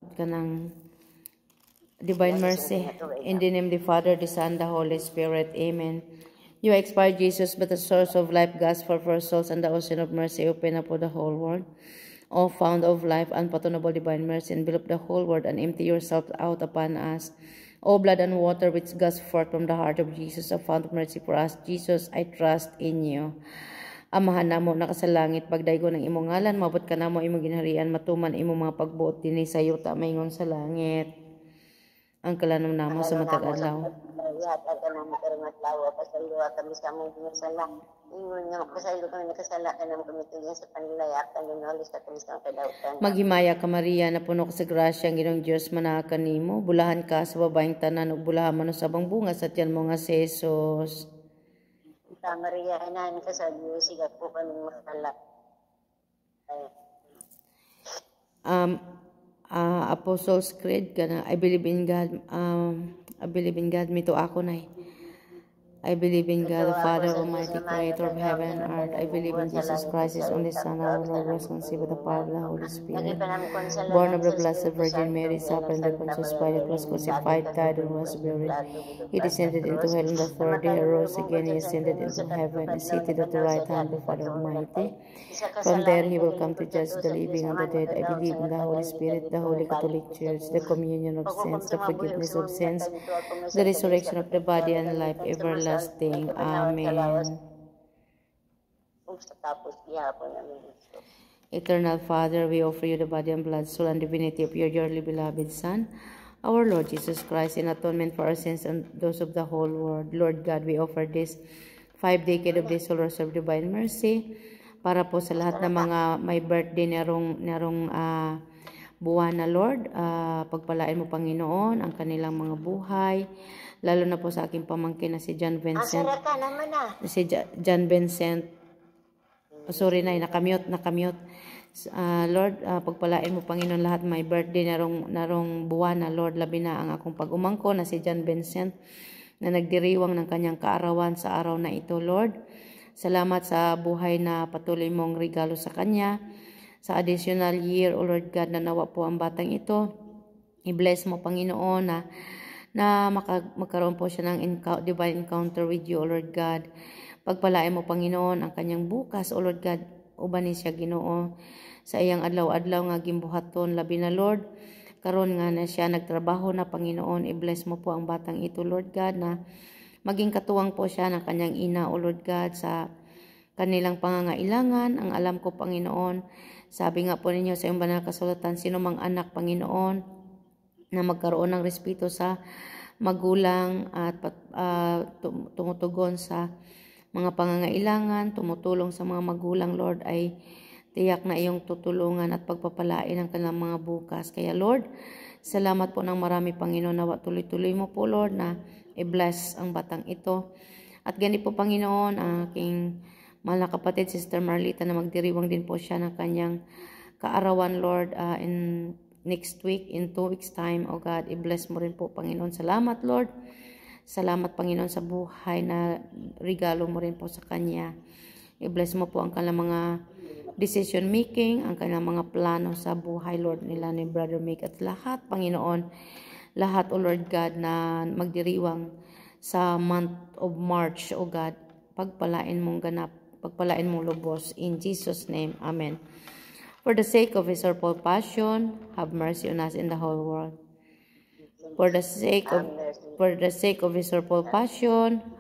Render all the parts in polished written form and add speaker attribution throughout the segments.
Speaker 1: ka ng divine mercy. In the name of the Father, the Son, the Holy Spirit. Amen. You expired, Jesus, but the source of life, gospel for souls, and the ocean of mercy open up for the whole world. O fount of life, unfathomable divine mercy, envelop the whole world and empty yourself out upon us. O blood and water which gush forth from the heart of Jesus, a fount of mercy for us. Jesus, I trust in you. Amahan namo nakasalangit, pagdaygo ng imong ngalan, mabot ka namo imong ginharian, matuman imong mga pagbuot dinhi sa yuta maingon sa langit. Ang kalanom namo sa matag adlaw.
Speaker 2: Lahat ang kanang karangat lawa pasaluwa kami sa among ginasala. Ingon nga pasaylo kami nakasala kanang kumituyan sa panlayak ang ginolis sa kami sa kadautan.
Speaker 1: Maghimaya ka Maria, na puno ka sa grasya, ang Ginoong Diyos manakan nimo. Bulahan ka sa babaeng tanan ug bulahan man sa abang bunga sa tiyan mo nga si Jesus.
Speaker 2: Santa Maria, inahan ka sa Diyos, sigat po kami makasala.
Speaker 1: Apostles' Creed kana, I believe in God, me to ako na. I believe in God, the Father Almighty, Creator of heaven and earth. I believe in Jesus Christ, His only Son, our Lord, was conceived by the power of the Holy Spirit. Born of the Blessed Virgin Mary, suffered under Pontius Pilate, was crucified, died, and was buried. He descended into hell on the third day. He rose again. He ascended into heaven. He is seated at the right hand of the Father Almighty. From there, He will come to judge the living and the dead. I believe in the Holy Spirit, the Holy Catholic Church, the communion of saints, the forgiveness of sins, the resurrection of the body, and life everlasting. Amen. Eternal Father, we offer you the body and blood, soul, and divinity of your dearly beloved Son, our Lord Jesus Christ, in atonement for our sins and those of the whole world. Lord God, we offer this 5 decade of this solar of divine mercy para po sa lahat ng mga may birthday narong buwan na Lord. Pagpalain mo Panginoon ang kanilang mga buhay, lalo na po sa aking pamangkin na si John Vincent. Si John Vincent. Sorry na, nakamute. Lord, pagpalain mo Panginoon lahat may birthday narong buwan na Lord, labi na ang akong pag-umangko na si John Vincent na nagdiriwang ng kanyang kaarawan sa araw na ito, Lord. Salamat sa buhay na patuloy mong regalo sa kanya. Sa additional year, O Lord God, na nawa po ang batang ito. I-bless mo Panginoon na magkaroon po siya ng divine encounter with you, O Lord God. Pagpalain mo Panginoon ang kanyang bukas, O Lord God, ubanin siya Ginoo sa iyang adlaw-adlaw nga gimbuhaton, labi na Lord. Karon nga na siya nagtrabaho na Panginoon, i-bless mo po ang batang ito, Lord God, na maging katuwang po siya ng kanyang ina, O Lord God, sa kanilang pangangailangan. Ang alam ko Panginoon, sabi nga po ninyo sa iyong banal kasulatan, sino mang anak Panginoon na magkaroon ng respeto sa magulang at tumutugon sa mga pangangailangan, tumutulong sa mga magulang, Lord, ay tiyak na iyong tutulungan at pagpapalain ang kanilang mga bukas. Kaya Lord, salamat po ng marami Panginoon, na tuloy-tuloy mo po Lord na i-bless ang batang ito. At ganito po Panginoon, aking mahal na kapatid, Sister Marlita, na magdiriwang din po siya ng kanyang kaarawan, Lord, in next week, in 2 weeks time, O God, i-bless mo rin po Panginoon. Salamat Lord. Salamat Panginoon sa buhay na regalo mo rin po sa kanya. I-bless mo po ang kanilang mga decision making, ang kanilang mga plano sa buhay, Lord, nila ni Brother Mick at lahat, Panginoon, lahat, O Lord God, na magdiriwang sa month of March, O God, pagpalain mong ganap, pagpalain mong lubos. In Jesus' name, Amen. For the sake of His sorrowful passion, have mercy on us in the whole world. For the sake of His sorrowful passion,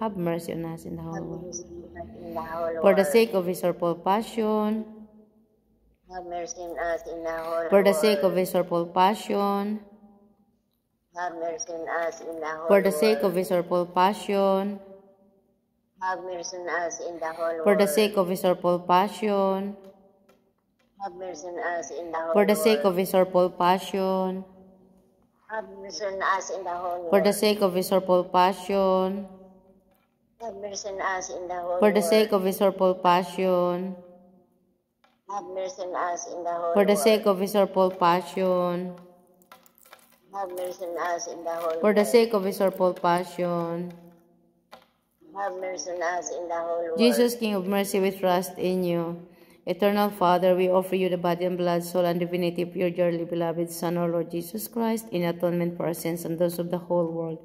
Speaker 1: have mercy on us in the whole world. For the sake of His sorrowful passion,
Speaker 2: have mercy on us in the whole world.
Speaker 1: For the sake of His sorrowful passion,
Speaker 2: have mercy on us in the whole world.
Speaker 1: For the sake of His sorrowful passion,
Speaker 2: have mercy on us in the whole world.
Speaker 1: For the sake of His sorrowful passion,
Speaker 2: have mercy on us in the whole world.
Speaker 1: For the sake of His sorrowful passion,
Speaker 2: have mercy on us in the whole world.
Speaker 1: For the sake of His sorrowful passion,
Speaker 2: have mercy on us in the whole world.
Speaker 1: For the sake of His sorrowful passion,
Speaker 2: have mercy on us in the whole
Speaker 1: For the
Speaker 2: world.
Speaker 1: sake of His sorrowful passion,
Speaker 2: have mercy on us in the whole
Speaker 1: For the
Speaker 2: world.
Speaker 1: sake of His sorrowful passion,
Speaker 2: have mercy on us in the whole world.
Speaker 1: Jesus, King of mercy, we trust in you. Eternal Father, we offer you the body and blood, soul, and divinity of your dearly beloved Son, our Lord Jesus Christ, in atonement for our sins and those of the whole world.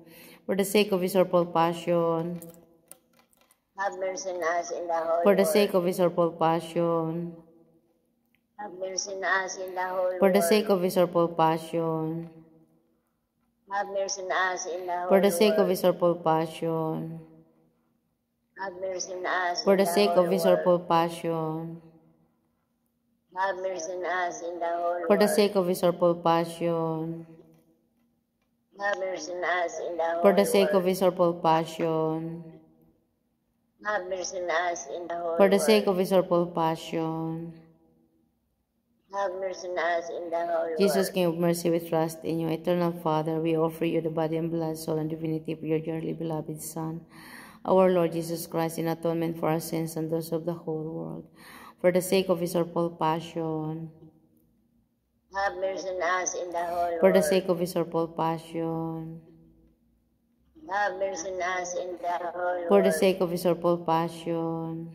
Speaker 1: For the sake of his horrible passion,
Speaker 2: have mercy on us in the whole
Speaker 1: for the
Speaker 2: world.
Speaker 1: sake of his horrible passion,
Speaker 2: Have mercy on us in the whole
Speaker 1: for the
Speaker 2: world.
Speaker 1: sake of his horrible passion,
Speaker 2: Have mercy on us in the whole
Speaker 1: for the sake of
Speaker 2: world.
Speaker 1: his horrible passion,
Speaker 2: Have mercy on us
Speaker 1: for
Speaker 2: in
Speaker 1: the
Speaker 2: the
Speaker 1: sake
Speaker 2: whole
Speaker 1: of his
Speaker 2: world.
Speaker 1: horrible passion,
Speaker 2: Have mercy on us in the whole
Speaker 1: for the
Speaker 2: world.
Speaker 1: sake of his horrible passion,
Speaker 2: Have mercy on us in the whole
Speaker 1: for the sake of
Speaker 2: world.
Speaker 1: his horrible passion,
Speaker 2: Have mercy on us in the whole
Speaker 1: for the sake
Speaker 2: world.
Speaker 1: of his horrible passion.
Speaker 2: Have mercy on us in the whole
Speaker 1: Jesus,
Speaker 2: world.
Speaker 1: King of mercy, we trust in you. Eternal Father, we offer you the body and blood, soul, and divinity of your dearly beloved Son, our Lord Jesus Christ, in atonement for our sins and those of the whole world. For the sake of his horrible passion,
Speaker 2: Have mercy on us in the whole
Speaker 1: for the
Speaker 2: world.
Speaker 1: sake of his horrible passion,
Speaker 2: Have mercy on us in the whole
Speaker 1: for the
Speaker 2: world.
Speaker 1: sake of his horrible passion,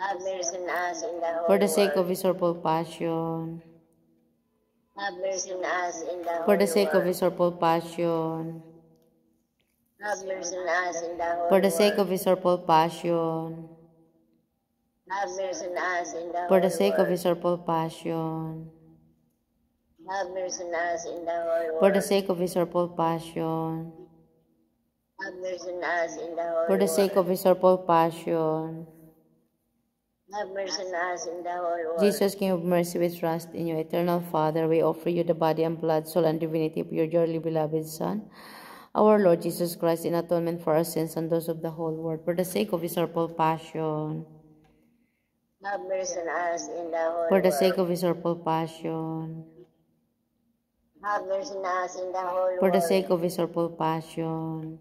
Speaker 2: Have mercy on us in the whole
Speaker 1: for the sake of
Speaker 2: world.
Speaker 1: his horrible passion,
Speaker 2: Have mercy on us in the
Speaker 1: for the
Speaker 2: whole
Speaker 1: sake of
Speaker 2: world.
Speaker 1: his horrible passion,
Speaker 2: Have mercy on us in the whole
Speaker 1: for the sake
Speaker 2: world.
Speaker 1: of his horrible passion,
Speaker 2: Have mercy on us in the
Speaker 1: for the
Speaker 2: whole
Speaker 1: sake of
Speaker 2: world.
Speaker 1: his horrible passion,
Speaker 2: Have mercy on us in the whole
Speaker 1: for the
Speaker 2: world.
Speaker 1: sake of his horrible passion,
Speaker 2: Have mercy on us in the whole
Speaker 1: for the sake
Speaker 2: world.
Speaker 1: of his horrible passion.
Speaker 2: Have mercy on us in the whole world.
Speaker 1: Jesus, King of mercy, we trust in you. Eternal Father, we offer you the body and blood, soul, and divinity of your dearly beloved Son, our Lord Jesus Christ, in atonement for our sins and those of the whole world. For the sake of his horrible passion,
Speaker 2: Have mercy on us in the whole
Speaker 1: for the
Speaker 2: world.
Speaker 1: sake of his horrible passion,
Speaker 2: Have mercy on us in the whole
Speaker 1: for the
Speaker 2: world.
Speaker 1: sake of his horrible passion,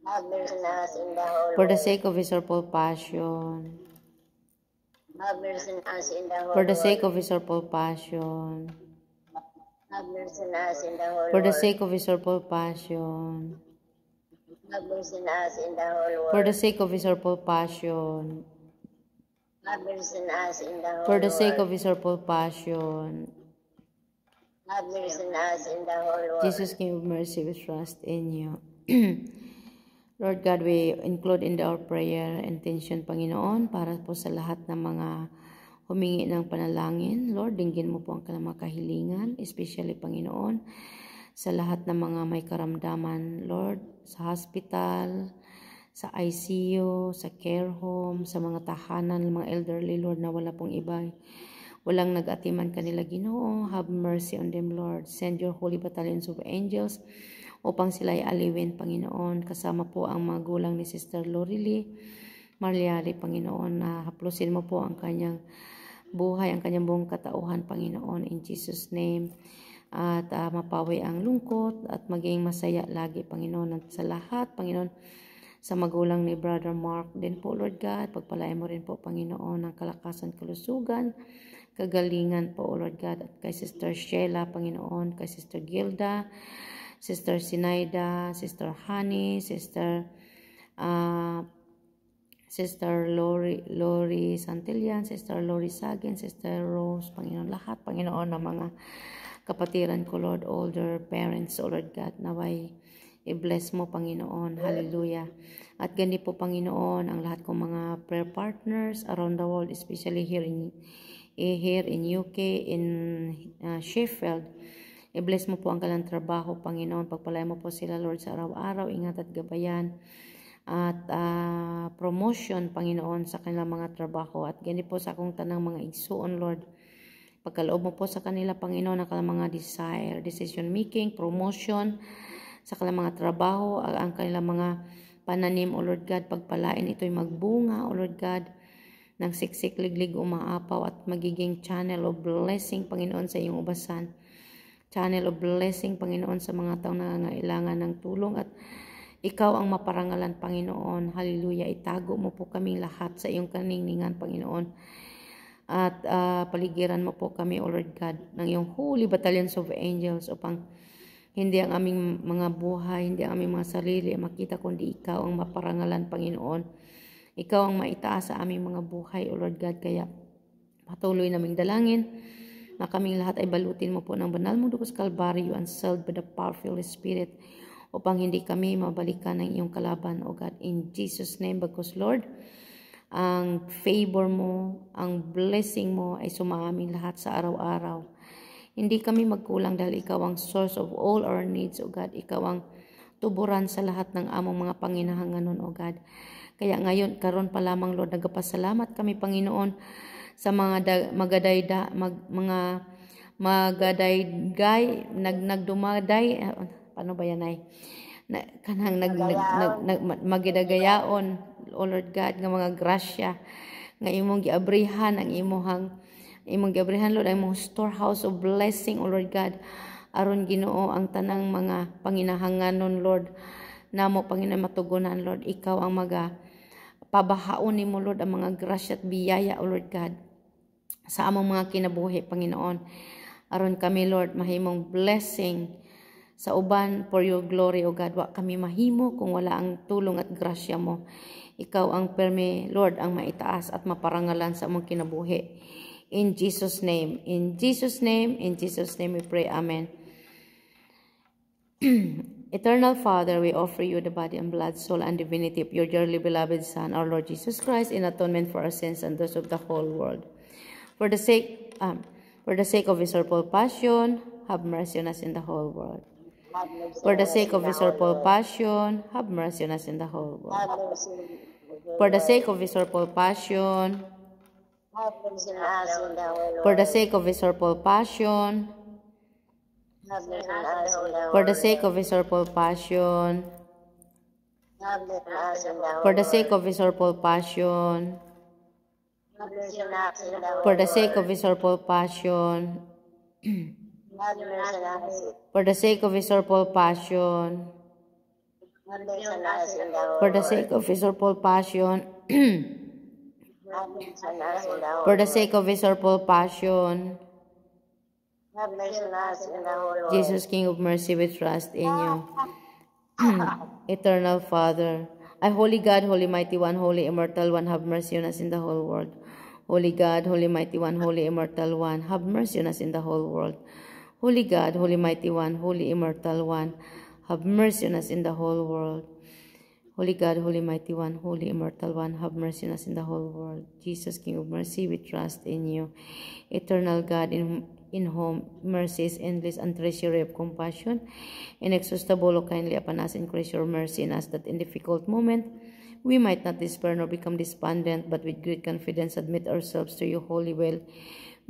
Speaker 2: Have mercy on us in the whole
Speaker 1: for the
Speaker 2: world.
Speaker 1: sake of his horrible passion,
Speaker 2: Have mercy on us in the whole
Speaker 1: for the sake
Speaker 2: world.
Speaker 1: of his horrible passion,
Speaker 2: Have mercy on us in the whole
Speaker 1: for the
Speaker 2: world.
Speaker 1: sake of his horrible passion,
Speaker 2: Have mercy on us in the whole
Speaker 1: for the
Speaker 2: world.
Speaker 1: sake of his horrible passion,
Speaker 2: Have mercy on us in the whole
Speaker 1: for the sake of
Speaker 2: world.
Speaker 1: his horrible passion.
Speaker 2: Have mercy on us in the whole world.
Speaker 1: Jesus, King of mercy, we trust in you. Lord God, we include in our prayer intention, Panginoon, para po sa lahat ng mga humingi ng panalangin. Lord, dinggin mo po ang kanilang mga kahilingan, especially, Panginoon, sa lahat ng mga may karamdaman, Lord, sa hospital, sa ICU, sa care home, sa mga tahanan, mga elderly, Lord, na wala pong iba. Walang nag-atiman kanila, Ginoo. Have mercy on them, Lord. Send your holy battalions of angels upang sila ay aliwin, Panginoon. Kasama po ang mga gulang ni Sister Lorily Marliali, Panginoon, na haplusin mo po ang kanyang buhay, ang kanyang buong katauhan, Panginoon, in Jesus' name. At mapawi ang lungkot at maging masaya lagi, Panginoon. At sa lahat, Panginoon, sa magulang ni Brother Mark din po, Lord God, pagpalain mo rin po, Panginoon, ang kalakasan, kalusugan, kagalingan po, Lord God, at kay Sister Sheila, Panginoon, kay Sister Gilda, Sister Sinaida, Sister Honey, Sister Lori Santillan, Sister Lori Sagin, Sister Rose, Panginoon, lahat, Panginoon, ng mga kapatiran ko, Lord, older parents, O Lord God, naway i-bless mo, Panginoon, hallelujah. At gandi po, Panginoon, ang lahat kong mga prayer partners around the world, especially here in UK, in Sheffield. I-bless mo po ang kanilang trabaho, Panginoon. Pagpalain mo po sila, Lord, sa araw-araw. Ingat at gabayan. At promotion, Panginoon, sa kanilang mga trabaho. At ganyan po sa akong tanang mga igsuon, Lord. Pagkaloob mo po sa kanila, Panginoon, ang kanilang mga desire, decision making, promotion, sa kanilang mga trabaho, ang kanilang mga pananim, O Lord God. Pagpalain ito'y magbunga, O Lord God, ng siksik, liglig, umaapaw at magiging channel of blessing, Panginoon, sa iyong ubasan. Channel of blessing, Panginoon, sa mga taong nangangailangan ng tulong at ikaw ang maparangalan, Panginoon. Hallelujah. Itago mo po kaming lahat sa iyong kaningningan, Panginoon. At paligiran mo po kami, O Lord God, ng iyong holy battalions of angels upang hindi ang aming mga buhay, hindi ang aming mga sarili makita kundi ikaw ang maparangalan, Panginoon. Ikaw ang maitaas sa aming mga buhay, O Lord God. Kaya patuloy naming dalangin na kaming lahat ay balutin mo po ng banal mong dugo sa Kalbaryo and sealed by the powerful Holy Spirit upang hindi kami mabalikan ng iyong kalaban, O God. In Jesus' name, because Lord, ang favor mo, ang blessing mo ay sumaamin lahat sa araw-araw. Hindi kami magkulang dahil ikaw ang source of all our needs, O God. Ikaw ang tuburan sa lahat ng among mga panginahanganon, O God. Kaya ngayon, karon pa lamang, Lord, nagpasalamat kami, Panginoon, sa mga magadaygay, nagdumaday, paano ba yan ay? Kanang magidagayaon, O Lord God, nga mga grasya, nga imong giabrihan, ang imong giabrihan, Lord, ang imong storehouse of blessing, O Lord God, aron Ginoo ang tanang mga panginahanganon, Lord, namo Panginoon matugunan, Lord. Ikaw ang pabahaon nimo, Lord, ang mga grasya at biyaya, O Lord God, sa among mga kinabuhi, Panginoon. Aron kami, Lord, mahimong blessing sa uban for your glory, O God. Wa kami mahimo kung wala ang tulong at grasya mo. Ikaw ang permi, Lord, ang maitaas at maparangalan sa among kinabuhi. In Jesus' name, in Jesus' name, in Jesus' name we pray. Amen. Eternal Father, we offer you the body and blood, soul, and divinity of your dearly beloved Son, our Lord Jesus Christ, in atonement for our sins and those of the whole world. For the sake of his sorrowful passion, have mercy on us in the whole world. For the sake of his sorrowful passion, have mercy on us in the whole world. For the sake of his sorrowful passion, for the sake of his sorrowful passion, for the sake of his sorrowful passion, for the sake of his sorrowful passion, for the sake of his sorrowful passion, for the sake of his sorrowful passion, for the sake of his sorrowful passion, for the sake of his sorrowful passion, Jesus, King of mercy, we trust in you. Eternal Father, I, Holy God, Holy Mighty One, Holy Immortal One, have mercy on us in the whole world. Holy God, Holy Mighty One, Holy Immortal One, have mercy on us in the whole world. Holy God, Holy Mighty One, Holy Immortal One, have mercy on us in the whole world. Holy God, Holy Mighty One, Holy Immortal One, have mercy on us in the whole world. Jesus, King of mercy, we trust in you. Eternal God, in whom mercy is endless and treasury of compassion, inexhaustible, O kindly upon us, increase your mercy in us, that in difficult moment we might not despair nor become despondent, but with great confidence admit ourselves to your holy will,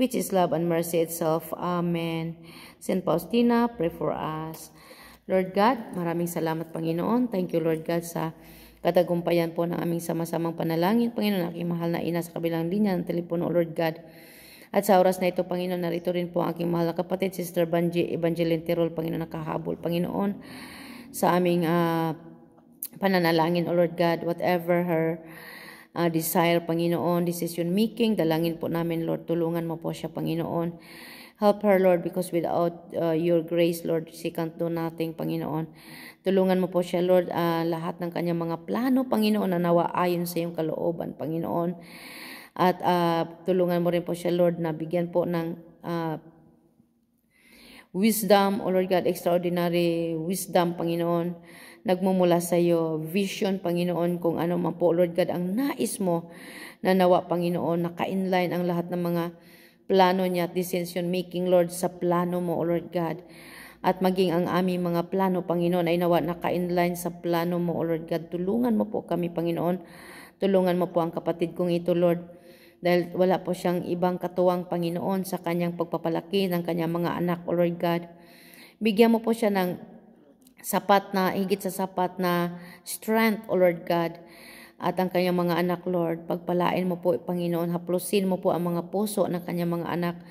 Speaker 1: which is love and mercy itself. Amen. Saint Faustina, pray for us. Lord God, maraming salamat, Panginoon. Thank you, Lord God, sa katagumpayan po ng aming sama-samang panalangin. Panginoon, aking mahal na ina sa kabilang linya ng telepono, Lord God. At sa oras na ito, Panginoon, narito rin po ang aking mahal na kapatid, Sister Evangeline Tirol, Panginoon, nakahabol, Panginoon, sa aming pananalangin, O Lord God, whatever her desire, Panginoon, decision making, dalangin po namin, Lord, tulungan mo po siya, Panginoon. Help her, Lord, because without your grace, Lord, she can't do nothing, Panginoon. Tulungan mo po siya, Lord, lahat ng kanyang mga plano, Panginoon, na nawa ayon sa iyong kalooban, Panginoon. At tulungan mo rin po siya, Lord, na bigyan po ng wisdom, O Lord God, extraordinary wisdom, Panginoon, nagmumula sa iyo, vision, Panginoon, kung ano man po, Lord God, ang nais mo na nawa, Panginoon, naka-inline ang lahat ng mga plano niya at decision making, Lord, sa plano mo, O Lord God. At maging ang aming mga plano, Panginoon, ay nawa naka-inline sa plano mo, O Lord God. Tulungan mo po kami, Panginoon. Tulungan mo po ang kapatid kong ito, Lord. Dahil wala po siyang ibang katuwang, Panginoon, sa kanyang pagpapalaki ng kanyang mga anak, O Lord God. Bigyan mo po siya ng sapat na, higit sa sapat na strength, O Lord God. At ang kanyang mga anak, Lord, pagpalain mo po, Panginoon, haplusin mo po ang mga puso ng kanyang mga anak,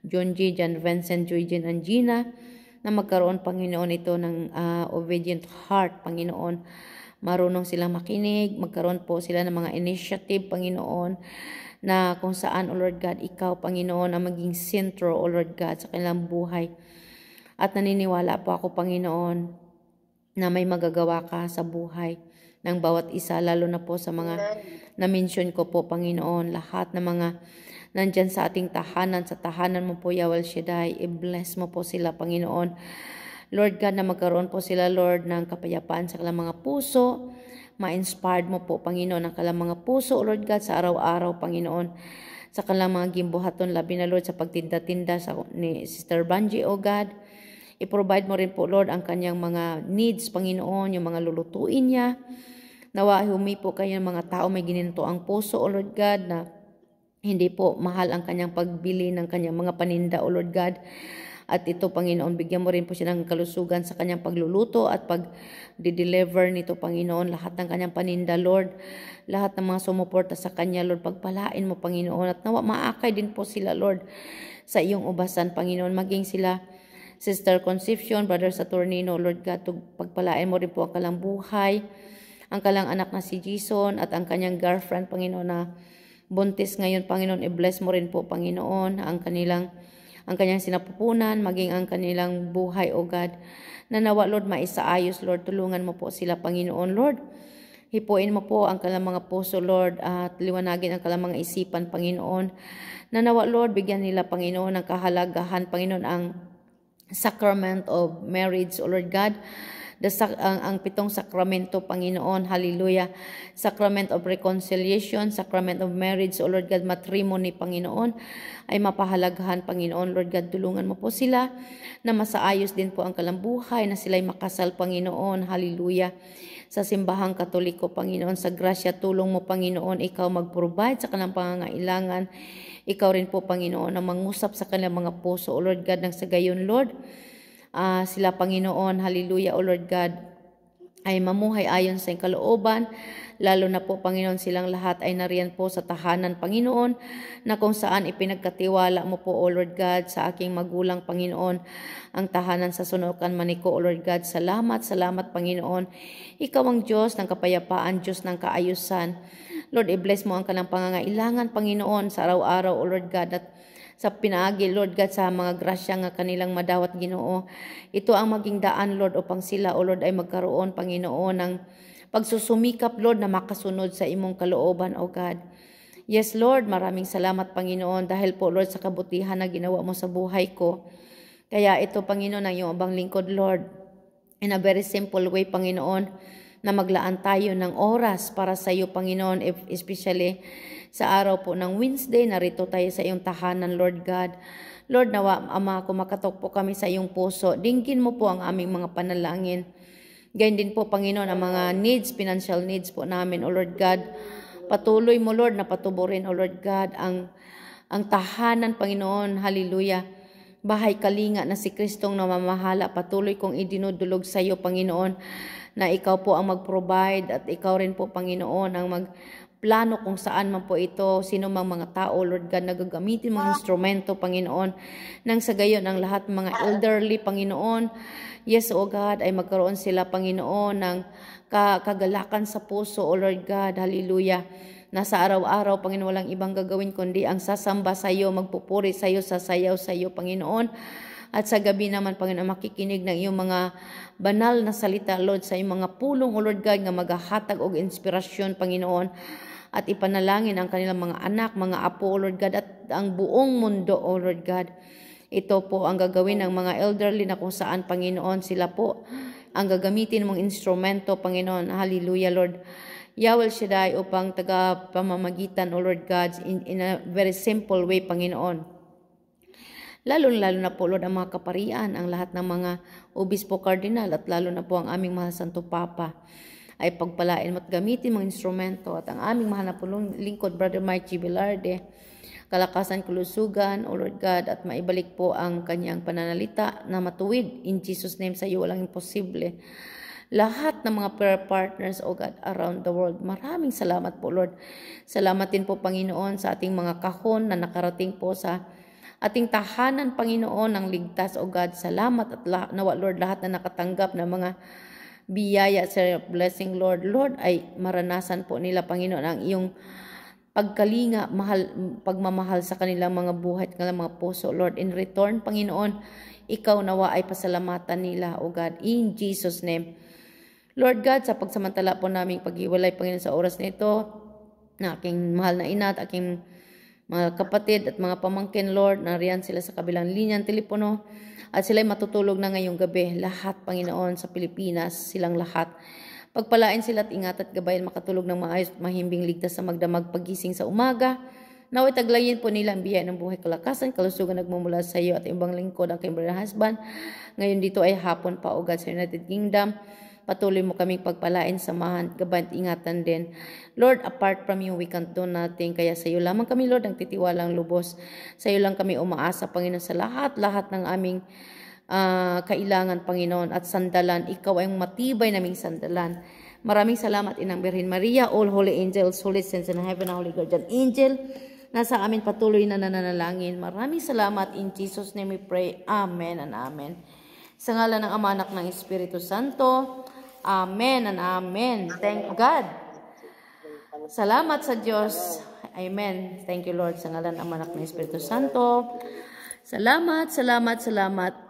Speaker 1: John G., John Vincent, Joyjen, and Gina, na magkaroon, Panginoon, ito ng obedient heart, Panginoon. Marunong silang makinig, magkaroon po sila ng mga initiative, Panginoon, na kung saan, O Lord God, ikaw, Panginoon, ang maging sentro, O Lord God, sa kanilang buhay. At naniniwala po ako, Panginoon, na may magagawa ka sa buhay ng bawat isa, lalo na po sa mga na-mention ko po, Panginoon, lahat ng mga nandyan sa ating tahanan, sa tahanan mo po, Yahweh Shaddai, i-bless mo po sila, Panginoon. Lord God, na magkaroon po sila, Lord, ng kapayapaan sa kanilang mga puso, ma-inspired mo po, Panginoon, ang kanilang mga puso, Lord God, sa araw-araw, Panginoon, sa kanilang mga gimbuhaton, labi na, Lord, sa pagtinda-tinda ni Sister Banji, O God. I-provide mo rin po, Lord, ang kanyang mga needs, Panginoon, yung mga lulutuin niya. Nawa humi po kayo ng mga tao may gininto ang puso, O Lord God, na hindi po mahal ang kanyang pagbili ng kanyang mga paninda, O Lord God. At ito, Panginoon, bigyan mo rin po siya ng kalusugan sa kanyang pagluluto at pag-deliver nito, Panginoon, lahat ng kanyang paninda, Lord. Lahat ng mga sumuporta sa kanya, Lord, pagpalain mo, Panginoon. At nawa maakay din po sila, Lord, sa iyong ubasan, Panginoon. Maging sila, Sister Concepcion, Brother Saturnino, Lord God, pagpalain mo rin po ang kalang buhay, ang kalang anak na si Jason at ang kanyang girlfriend, Panginoon, na buntis ngayon, Panginoon. I-bless mo rin po, Panginoon, ang kanyang sinapupunan, maging ang kanilang buhay, O God. Na nawa, Lord, maisaayos, Lord. Tulungan mo po sila, Panginoon, Lord. Hipuin mo po ang kanilang mga puso, Lord, at liwanagin ang kanilang mga isipan, Panginoon. Na nawa, Lord, bigyan nila, Panginoon, ng kahalagahan, Panginoon, ang sacrament of marriage, O Lord God. Ang 7 sakramento, Panginoon, hallelujah. Sacrament of reconciliation, sacrament of marriage, O Lord God, matrimony, Panginoon, ay mapahalagahan, Panginoon. Lord God, tulungan mo po sila na masaayos din po ang kalambuhay, na sila'y makasal, Panginoon, hallelujah. Sa simbahang Katoliko, Panginoon, sa grasya, tulong mo, Panginoon, ikaw mag-provide sa kanilang pangangailangan. Ikaw rin po, Panginoon, ang mangusap sa kanilang mga puso, O Lord God, nang sa gayon, Lord, sila, Panginoon, hallelujah, O Lord God, ay mamuhay ayon sa iyong kalooban, lalo na po, Panginoon, silang lahat ay nariyan po sa tahanan, Panginoon, na kung saan ipinagkatiwala mo po, O Lord God, sa aking magulang, Panginoon, ang tahanan sa Sunukan, Maniko, O Lord God. Salamat, Panginoon. Ikaw ang Diyos ng kapayapaan, Diyos ng kaayusan. Lord, i-bless mo ang kanilang pangangailangan, Panginoon, sa araw-araw, O Lord God, at sa pinaagi, Lord God, sa mga grasya nga kanilang madawat, Ginoo. Ito ang maging daan, Lord, upang sila, O Lord, ay magkaroon, Panginoon, ng pagsusumikap, Lord, na makasunod sa imong kalooban, O God. Yes, Lord, maraming salamat, Panginoon, dahil po, Lord, sa kabutihan na ginawa mo sa buhay ko. Kaya ito, Panginoon, ang iyong abang lingkod, Lord, in a very simple way, Panginoon, na maglaan tayo ng oras para sa iyo, Panginoon, especially sa araw po ng Wednesday, narito tayo sa iyong tahanan, Lord God. Lord, nawa, Ama, kumakatok po kami sa iyong puso. Dinggin mo po ang aming mga panalangin. Gayun din po, Panginoon, ang mga needs, financial needs po namin, O Lord God. Patuloy mo, Lord, na patuburin, O Lord God, ang tahanan, Panginoon, hallelujah. Bahay kalinga na si Kristong namamahala, patuloy kong idinudulog sa iyo, Panginoon, na ikaw po ang mag-provide at ikaw rin po, Panginoon, ang magplano kung saan man po ito, sino mang mga tao, Lord God, nagagamitin mga instrumento, Panginoon, nang sa gayon ang lahat mga elderly, Panginoon, yes, O God, ay magkaroon sila, Panginoon, ng kagalakan sa puso, O Lord God, hallelujah. Nasa araw-araw, Panginoon, walang ibang gagawin kundi ang sasamba sa iyo, magpupuri sa iyo, sasayaw sa iyo, Panginoon. At sa gabi naman, Panginoon, makikinig ng iyong mga banal na salita, Lord, sa iyong mga pulong, O Lord God, nga magahatag og inspirasyon, Panginoon. At ipanalangin ang kanilang mga anak, mga apo, O Lord God, at ang buong mundo, O Lord God. Ito po ang gagawin ng mga elderly na kung saan, Panginoon, sila po ang gagamitin mong instrumento, Panginoon. Hallelujah, Lord. Yahweh Shaddai, upang taga-pamamagitan, O Lord God, in a very simple way, Panginoon. Lalo na po, Lord, ang mga kaparian, ang lahat ng mga obispo kardinal, at lalo na po ang aming mahal Santo Papa, ay pagpalain mo at gamitin mga instrumento, at ang aming mahal na pulong lingkod, Brother Mikey Velarde, kalakasan, kalusugan, O Lord God, at maibalik po ang kanyang pananalita na matuwid. In Jesus' name, sa iyo walang imposible. Lahat ng mga prayer partners, O God, around the world. Maraming salamat po, Lord. Salamat din po, Panginoon, sa ating mga kahon na nakarating po sa ating tahanan, Panginoon, ng ligtas, O God. Salamat at nawa, Lord, lahat na nakatanggap ng mga biyaya sa blessing, Lord. Lord, ay maranasan po nila, Panginoon, ang iyong pagkalinga, pagmamahal sa kanilang mga buhay at kanilang mga puso, Lord. In return, Panginoon, ikaw nawa ay pasalamatan nila, O God, in Jesus' name. Lord God, sa pagsamantala po namin paghiwalay, Panginoon, sa oras na ito, na aking mahal na ina at aking mga kapatid at mga pamangkin, Lord, nariyan sila sa kabilang linya ng telepono at sila'y matutulog na ngayong gabi. Lahat, Panginoon, sa Pilipinas, silang lahat. Pagpalain sila at ingat at gabayan makatulog ng maayos at mahimbing ligtas sa magdamag pagising sa umaga. Naway taglayin po nila ang biyaya ng buhay, kalakasan, kalusugan nagmumula sa iyo at ibang lingkod ang kay brother husband. Ngayon dito ay hapon pa, O God, sa United Kingdom. Patuloy mo kaming pagpalain, samahan, gabayan, ingatan din. Lord, apart from you, we can't do nothing. Kaya sa iyo lamang kami, Lord, ang titiwalang lubos. Sa iyo lang kami umaasa, Panginoon, sa lahat-lahat ng aming kailangan, Panginoon, at sandalan. Ikaw ay matibay naming sandalan. Maraming salamat, Inang Birhen Maria, all holy angels, holy saints in heaven, holy guardian angel, nasa amin patuloy na nananalangin. Maraming salamat. In Jesus' name we pray. Amen and amen. Sa ngalan ng Ama, Anak, ng Espiritu Santo. Amen and amen. Thank God. Salamat sa Diyos. Amen. Thank you, Lord. Sa ngalan ng Ama, Anak, ng Espiritu Santo. Salamat, salamat, salamat.